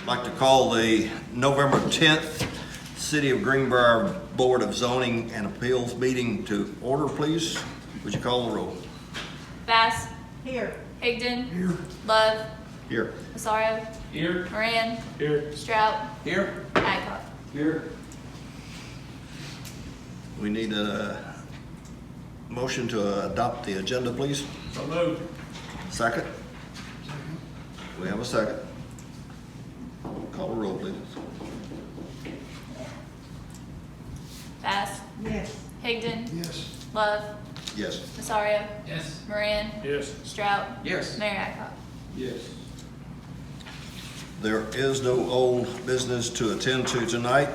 I'd like to call the November 10th City of Greenbrier Board of Zoning and Appeals meeting to order, please. Would you call the roll? Bass. Here. Higdon. Here. Love. Here. Masario. Here. Moran. Here. Strout. Here. Adcock. Here. We need a motion to adopt the agenda, please. So moved. Second? We have a second. Call the roll, please. Bass. Yes. Higdon. Yes. Love. Yes. Masario. Yes. Moran. Yes. Strout. Yes. Mayor Adcock. Yes. There is no old business to attend to tonight.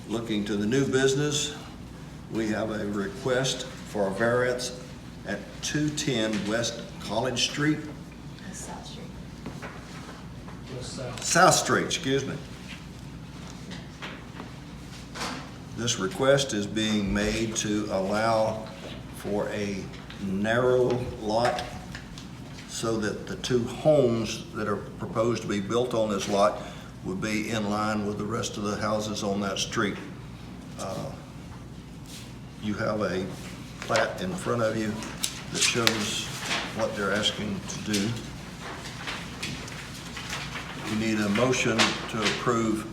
Looking to the new business, we have a request for a variance at 210 West College Street. That's South Street. West South. South Street, excuse me. This request is being made to allow for a narrow lot so that the two homes that are proposed to be built on this lot would be in line with the rest of the houses on that street. You have a plat in front of you that shows what they're asking to do. You need a motion to approve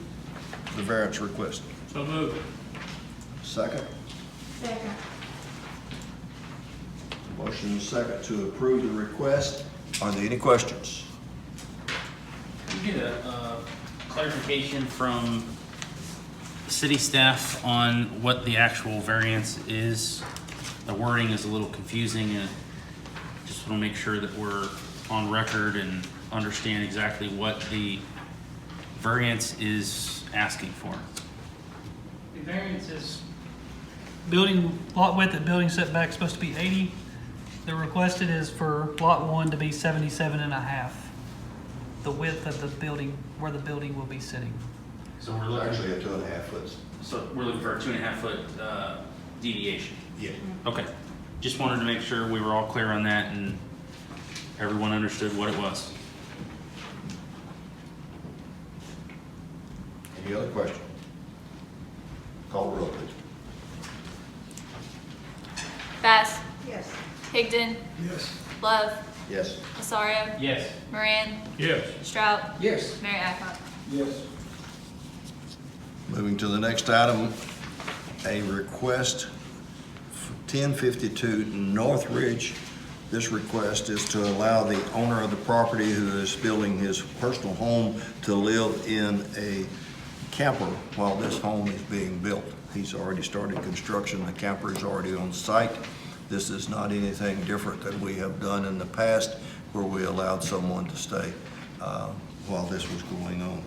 the variance request. So moved. Second? Second. Motion and second to approve the request. Are there any questions? Can we get a clarification from city staff on what the actual variance is? The wording is a little confusing, and just want to make sure that we're on record and understand exactly what the variance is asking for. The variance is building, lot width and building setback is supposed to be 80. The requested is for lot 1 to be 77 and a half. The width of the building, where the building will be sitting. So we're looking, Actually, a 2.5 foot. so we're looking for a 2.5 foot deviation. Yeah. Okay, just wanted to make sure we were all clear on that and everyone understood what it was. Any other question? Call the roll, please. Bass. Yes. Higdon. Yes. Love. Yes. Masario. Yes. Moran. Yes. Strout. Yes. Mayor Adcock. Yes. Moving to the next item, a request for 1052 North Ridge. This request is to allow the owner of the property who is building his personal home to live in a camper while this home is being built. He's already started construction. The camper is already on site. This is not anything different than we have done in the past where we allowed someone to stay while this was going on.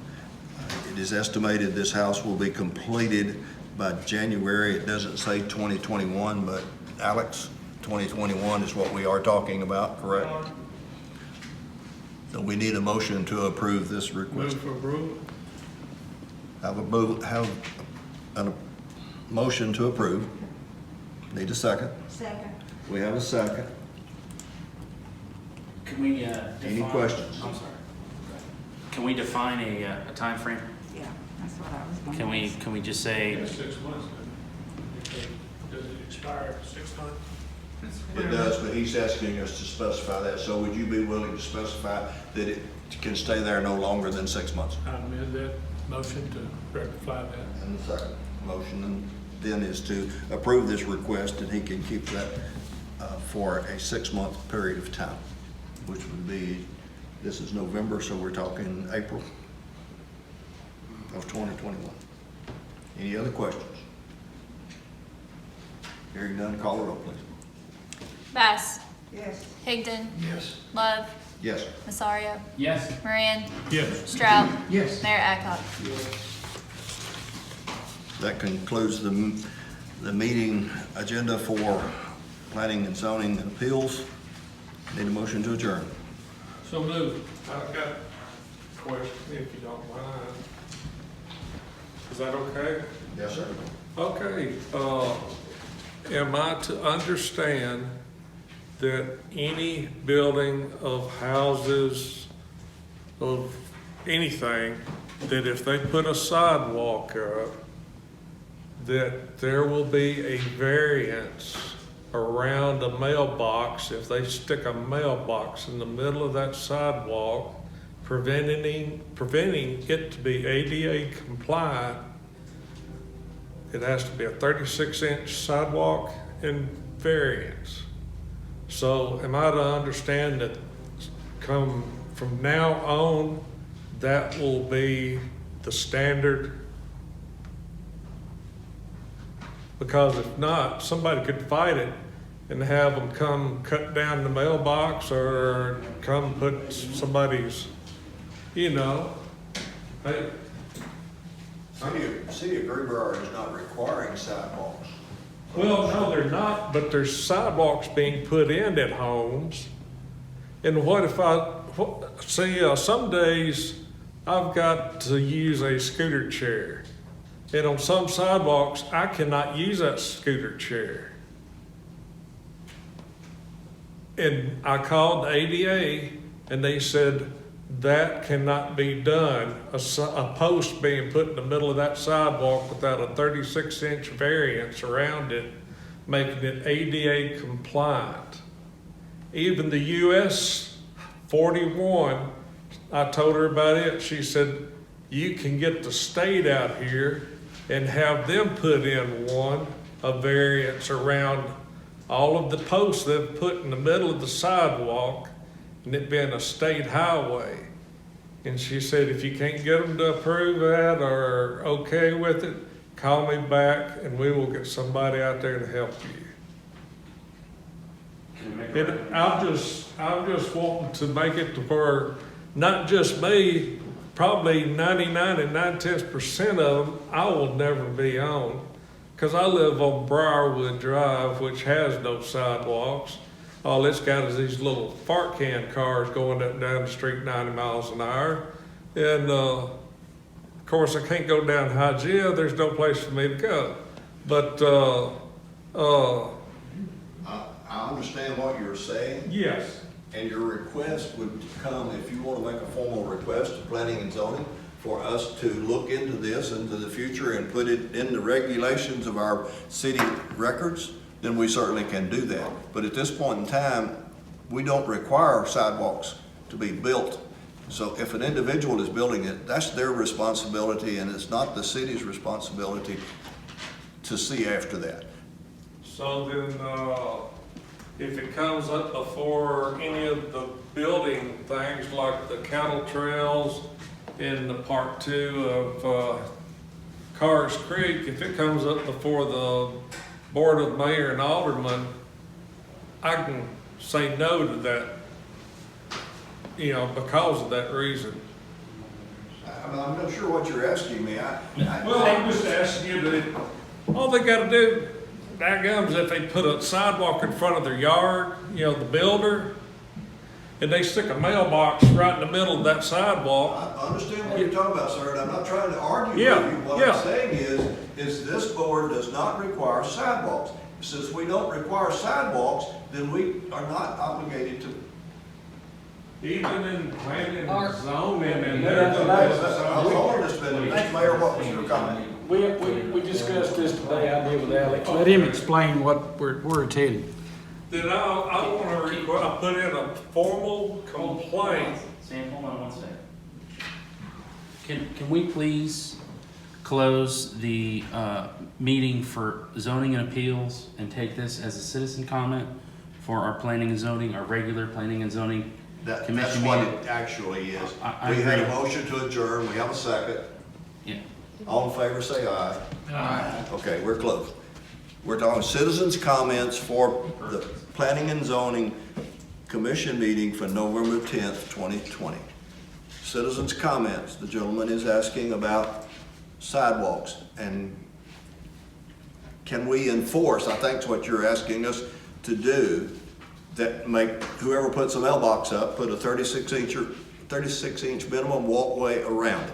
It is estimated this house will be completed by January. It doesn't say 2021, but Alex, 2021 is what we are talking about, correct? So we need a motion to approve this request. Move for approval. Have a motion to approve. Need a second. Second. We have a second. Can we Any define- questions? I'm sorry. Can we define a time frame? Yeah, that's what I was going to Can we just say, 6 months. Does it expire at 6 months? It does, but he's asking us to specify that. So would you be willing to specify that it can stay there no longer than 6 months? I amend that motion to rectify that. And the second motion then is to approve this request, and he can keep that for a 6-month period of time, which would be, this is November, so we're talking April of 2021. Any other questions? Hearing none, call the roll, please. Bass. Yes. Higdon. Yes. Love. Yes. Masario. yes? Moran. Yes. Strout. Yes. Mayor Adcock. That concludes the meeting agenda for Planning and Zoning and Appeals. Need a motion to adjourn. So moved. I've got a question, if you don't mind. Is that okay? Yes, sir. Okay, am I to understand that any building of houses, of anything, that if they put a sidewalk up, that there will be a variance around a mailbox if they stick a mailbox in the middle of that sidewalk, preventing it to be ADA compliant. It has to be a 36-inch sidewalk and variance. So am I to understand that come from now on, that will be the standard? Because if not, somebody could fight it and have them come cut down the mailbox or come put somebody's, you know, hey, City of Greenbrier is not requiring sidewalks. well, no, they're not, but there's sidewalks being put in at homes. And what if some days I've got to use a scooter chair. And on some sidewalks, I cannot use that scooter chair. And I called the ADA and they said that cannot be done. A post being put in the middle of that sidewalk without a 36-inch variance around it, making it ADA compliant. Even the US 41, I told her about it. She said, you can get the state out here and have them put in a variance around all of the posts they've put in the middle of the sidewalk, and it being a state highway. And she said, if you can't get them to approve that or okay with it, call me back and we will get somebody out there to help you. And I'm just wanting to make it to where not just me, probably 99 and 9/10% of them, I will never be on. Because I live on Briarwood Drive, which has no sidewalks. All it's got is these little fart can cars going up and down the street 90 miles an hour. And of course, I can't go down Hygeia. There's no place for me to go. But I understand what you're saying, yes, and your request would come, if you want to make a formal request to planning and zoning, for us to look into this into the future and put it in the regulations of our city records, then we certainly can do that. But at this point in time, we don't require sidewalks to be built. So if an individual is building it, that's their responsibility, and it's not the city's responsibility to see after that. so then if it comes up before any of the building things like the cattle trails in the part 2 of Cars Creek, if it comes up before the Board of Mayor and Aldermen, I can say no to that, you know, because of that reason. I'm not sure what you're asking me. Well, I'm just asking you that all they gotta do, dadgums, if they put a sidewalk in front of their yard, you know, the builder, and they stick a mailbox right in the middle of that sidewalk. I understand what you're talking about, sir, and I'm not trying to argue with Yeah, you. What yeah. I'm saying is this board does not require sidewalks. Since we don't require sidewalks, then we are not obligated to. Even in planning and zoning and I was everything. holding this, Mayor, what was your comment? We discussed this today, I did with Alex. Let him explain what where it's headed. Then I wanna I put in a formal complaint. Sam, hold on one second. Can we please close the meeting for zoning and appeals and take this as a citizen comment for our planning and zoning, our regular planning and zoning That's commission what meeting? it actually is. I We had a agree. motion to adjourn, we have a second. Yeah. All in favor, say aye. Aye. Okay, we're closed. We're talking citizens' comments for the Planning and Zoning Commission meeting for November 10th, 2020. Citizens' comments, the gentleman is asking about sidewalks, and can we enforce, I think is what you're asking us to do, that make whoever puts a mailbox up, put a 36-inch minimum walkway around it.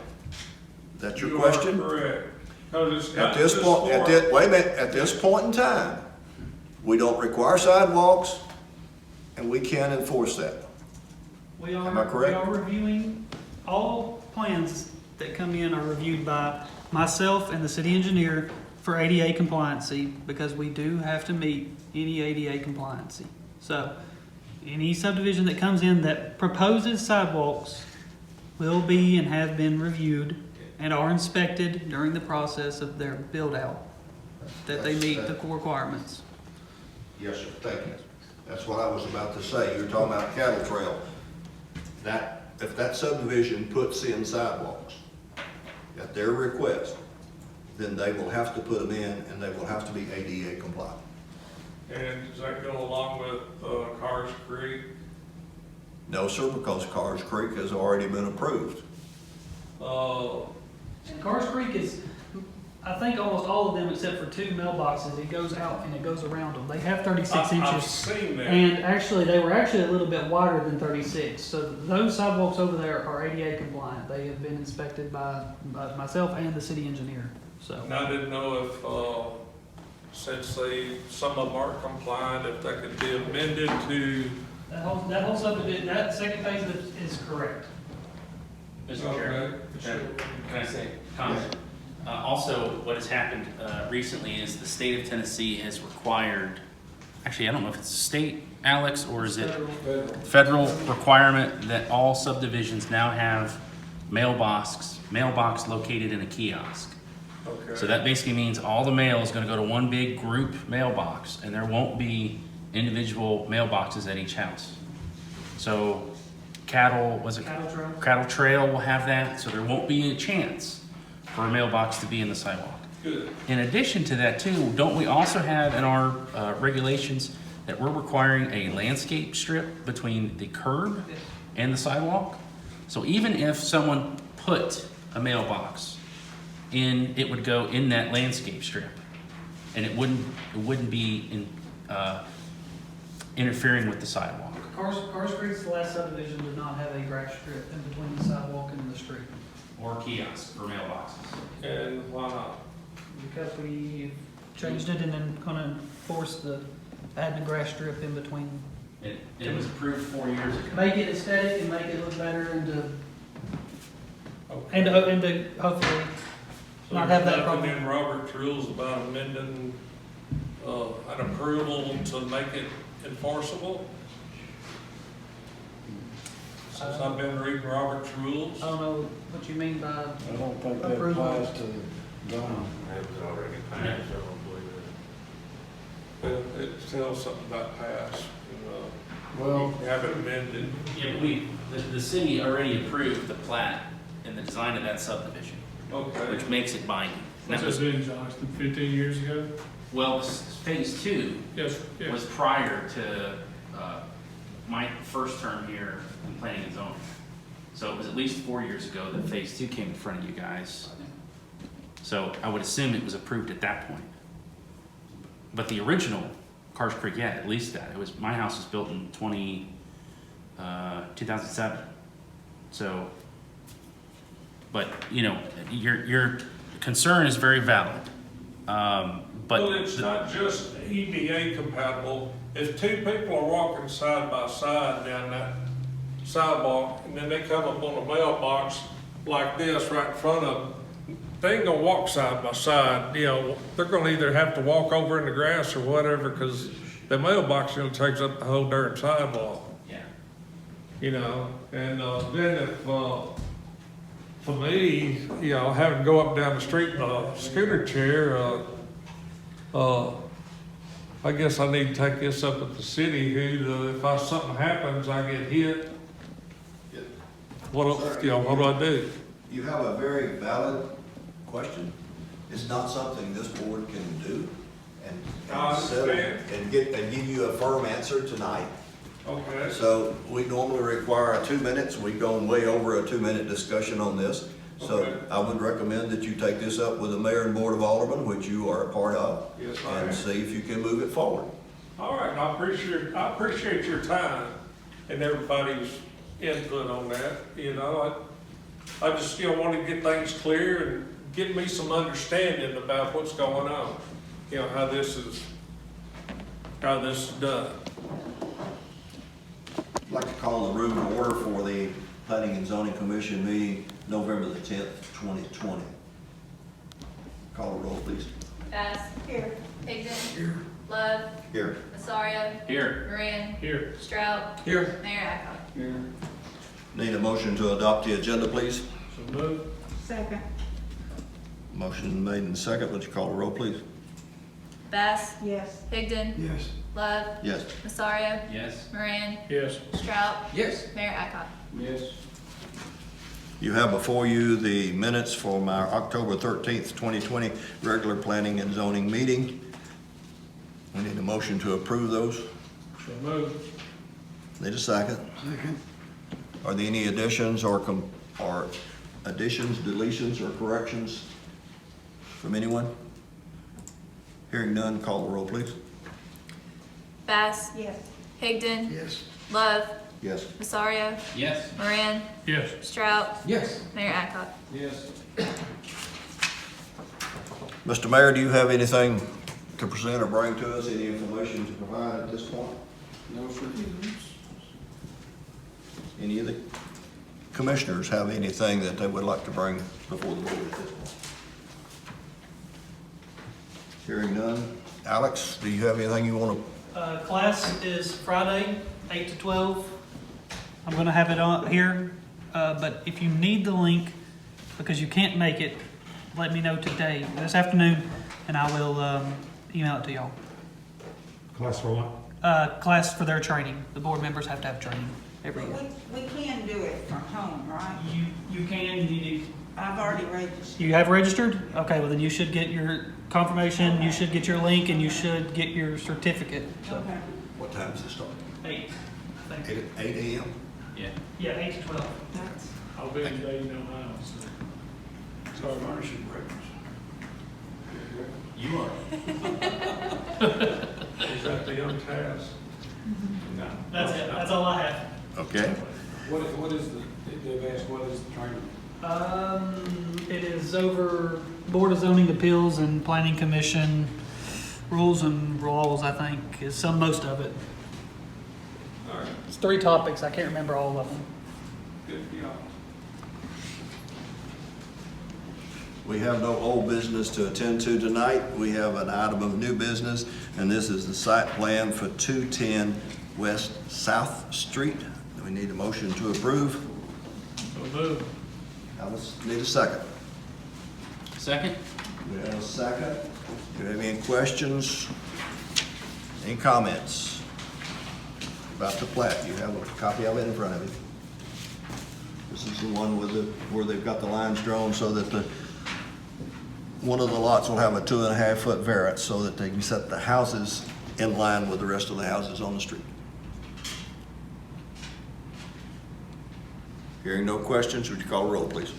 Is that your question? You are correct. 'Cause it's At not this just point, for- wait a minute, at this point in time, we don't require sidewalks, and we can't enforce that. We are, Am I correct? We are reviewing all plans that come in are reviewed by myself and the city engineer for ADA compliancy, because we do have to meet any ADA compliancy. So, any subdivision that comes in that proposes sidewalks will be and have been reviewed and are inspected during the process of their build-out, that they meet the requirements. Yes, sir, thank you. That's what I was about to say. You're talking about cattle trail. That, if that subdivision puts in sidewalks at their request, then they will have to put them in and they will have to be ADA compliant. And does that go along with Cars Creek? No, sir, because Cars Creek has already been approved. And Cars Creek is, I think almost all of them except for 2 mailboxes, it goes out and it goes around them. They have 36 I've inches. seen that. And actually, they were actually a little bit wider than 36. So those sidewalks over there are ADA compliant. They have been inspected by myself and the city engineer, so. And I didn't know if, since some of them aren't compliant, if that could be amended to, That whole subdivision, that second phase is correct. Mr. Chair, can I say comment? Also, what has happened recently is the state of Tennessee has required, actually, I don't know if it's state, Alex, or is it federal requirement that all subdivisions now have mailbox located in a kiosk. okay. So that basically means all the mail is gonna go to one big group mailbox, and there won't be individual mailboxes at each house. So Cattle Trail. Cattle Trail will have that, so there won't be a chance for a mailbox to be in the sidewalk. Good. In addition to that too, don't we also have in our regulations that we're requiring a landscape strip between the curb and the sidewalk? So even if someone put a mailbox in, it would go in that landscape strip, and it wouldn't be interfering with the sidewalk. Cars Creek's the last subdivision did not have a grass strip in between the sidewalk and the street. Or kiosks or mailboxes. And why not? Because we changed it and then gonna force the adding a grass strip in between. It was approved 4 years ago. Make it aesthetic and make it look better and to hopefully So not have that there's nothing problem. in Robert's rules about amending an approval to make it enforceable? Since I've been reading Robert's rules. I don't know what you mean by, I don't think that Approval. applies to zoning. It was already passed, so I don't believe it. It tells something about past, Well, you have it amended. Yeah, but the city already approved the plat and the design of that subdivision, Okay. which makes it binding. That was, been, Johnston, 15 years ago? well, phase 2 Yes, was prior to my first term here in planning and zoning. So it was at least 4 years ago that phase 2 came in front of you guys. So I would assume it was approved at that point. But the original Cars Creek, yeah, at least that. It was, my house was built in 2007. So, but, you know, your concern is very valid. But Well, it's not just EDA compatible. If 2 people are walking side by side down that sidewalk, and then they come up on a mailbox like this right in front of them, they ain't gonna walk side by side, you know, they're gonna either have to walk over in the grass or whatever, because the mailbox, you know, takes up the whole darn sidewalk, yeah, you know? And then if, for me, you know, having to go up and down the street in a scooter chair, I guess I need to take this up at the city, if something happens, I get hit, what do I do? You have a very valid question. It's not something this board can do I and settle understand. and give you a firm answer tonight. Okay. So we normally require 2 minutes. We've gone way over a 2-minute discussion on this. So Okay. I would recommend that you take this up with the mayor and board of aldermen, which you are a part of, Yes, I am. and see if you can move it forward. All right, I appreciate your time and everybody's input on that, you know. I just, you know, want to get things clear and get me some understanding about what's going on, you know, how this is done. I'd like to call the room to order for the Planning and Zoning Commission meeting November the 10th, 2020. Call the roll, please. Bass. Here. Higdon. Here. Love. Here. Masario. Here. Moran. Here. Strout. Here. Mayor Acott. Here. Need a motion to adopt the agenda, please. So move. Second. Motion made and second. Would you call the roll, please? Bass. Yes. Higdon. Yes. Love. Yes. Masario. Yes. Moran. Yes. Strout. Yes. Mayor Acott. Yes. You have before you the minutes from our October 13th, 2020 regular planning and zoning meeting. We need a motion to approve those. So move. Need a second? Second. Are there any additions or additions, deletions, or corrections from anyone? Hearing none, call the roll, please. Bass. Yes. Higdon. Yes. Love. Yes. Masario. Yes. Moran. Yes. Strout. Yes. Mayor Acott. Yes. Mr. Mayor, do you have anything to present or bring to us, any information to provide at this point? No, sir. Any of the commissioners have anything that they would like to bring before the board at this point? Hearing none. Alex, do you have anything you want to? Class is Friday, 8 to 12. I'm going to have it on here, but if you need the link, because you can't make it, let me know today, this afternoon, and I will email it to y'all. Class for what? Class for their training. The board members have to have training every year. We can do it from home, right? You can, you need to. I've already registered. You have registered? Okay, well then you should get your confirmation, you should get your link, and you should get your certificate. So, Okay. What time does it start? 8, I think. 8 a.m.? Yeah. Yeah, 8 to 12. That's, I'll be in Dayton, Ohio, so. Start furnishing records. You are. Is that the young task? No. That's it, that's all I have. Okay. What is the, they've asked, what is the training? It is over Board of Zoning Appeals and Planning Commission rules and laws, I think, is most of it. All right, It's 3 topics, I can't remember all of them. good for y'all. We have no old business to attend to tonight. We have an item of new business, and this is the site plan for 210 West South Street. We need a motion to approve. So move. I need a second. Second? We have a second. Do you have any questions? Any comments about the plat? You have a copy of it in front of you. This is the one where they've got the lines drawn so that one of the lots will have a 2.5 foot variance so that they can set the houses in line with the rest of the houses on the street. Hearing no questions, would you call a roll, please?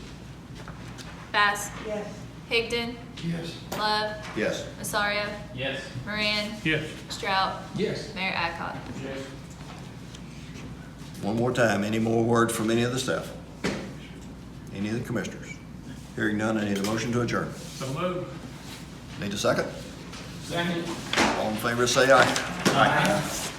Bass. yes. Higdon. Yes. Love. Yes. Masario. Yes. Moran. Yes. Strout. Yes. Mayor Acott. Yes. One more time, any more words from any of the staff? Any of the commissioners? Hearing none, I need a motion to adjourn. So move. Need a second? Second. All in favor, say aye. Aye.